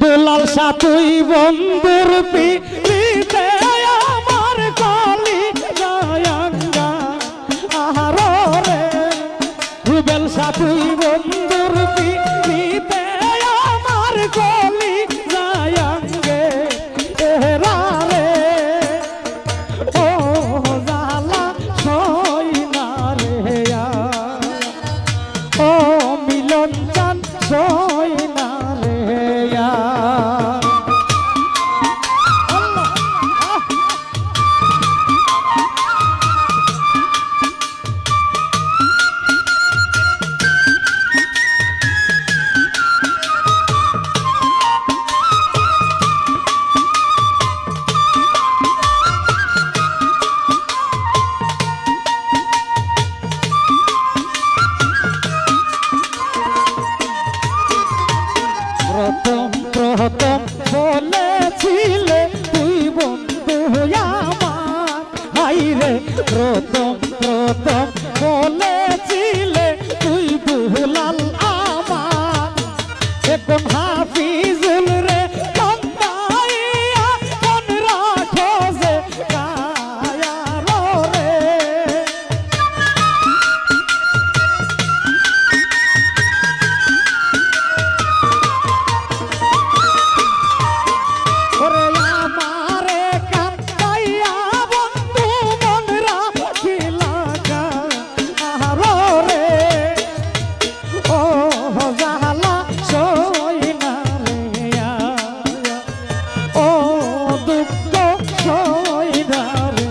দুলাল শাহ তুই বন্ধুর পিড়িতে আমার কলি জয়ঙ্গা আহারো রে রুবেল শাহ তুই বন্ধুর পিড়িতে আমার কলি জয়ঙ্গে এরা রে ও জালা সই না রে ও মিলন চান সই না রে প্রথম বলেছিলে তুই বন্ধু আমার হাইরে প্রথম বলেছিলে তুই দুলাল আমার এখন হাফিজুল রে কান্দাইয়া মন রাখো যে কায়ারো রে ওরে আমারে কান্দাইয়া বন্ধু মন রাখিলা কাহারো রে ও জালা সই না রে ও দুঃখ সই না রে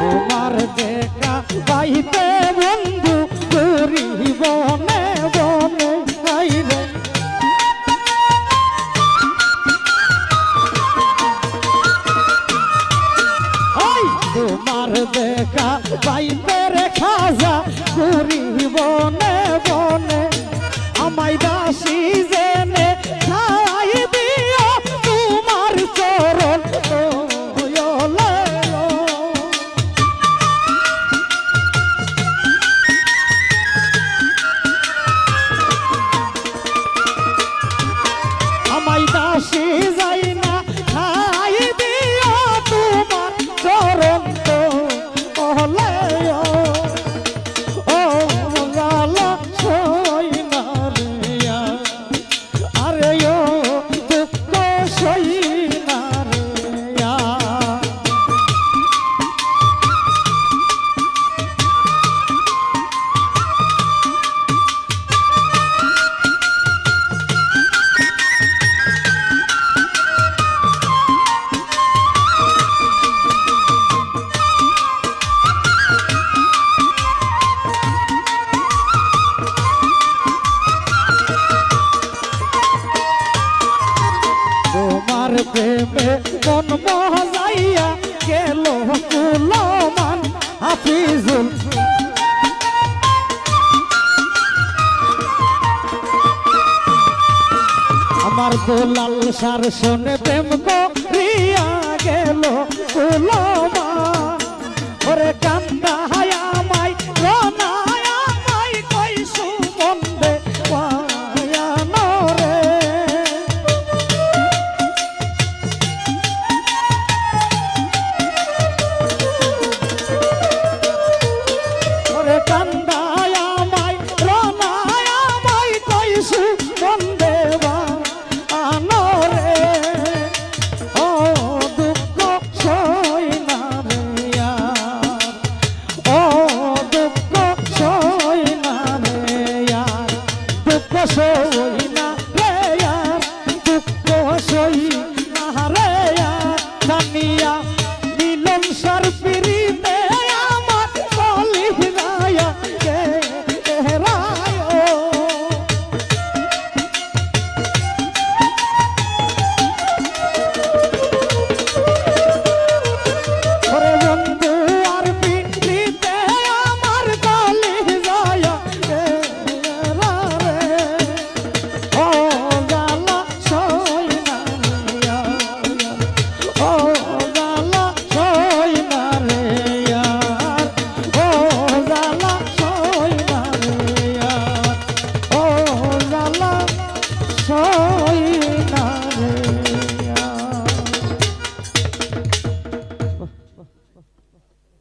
তোমার দেখা পাইতে বন্ধু ঘুরি বনে বনে আইরে তোমার দেখা পাইতে রে খাজা ঘুরি বনে বনে আমায় দাসী জেনে খাই দিও তোমার চরণ আমায় দাসী যাই না খাই দিও তোমার চরণ তো ওলে ও গালা সই না রে আরে ও দুঃখ সই না রে তোমার প্রেমে মন মহাজাইয়া গেল কুলমান হাফিজুল আমার দুলাল শাহর শুনে প্রেম করিয়া গেল কুলমান ওরে কান্দা হায়া মাই রনায়া মাই কইসু বন্দে পায়া নরে ওরে কান্দায়া মাই রনায়া মাই কইসু বন্দে আনরে ও দুঃখ সই না রে ও দুঃখ সই না রে দুঃখ সই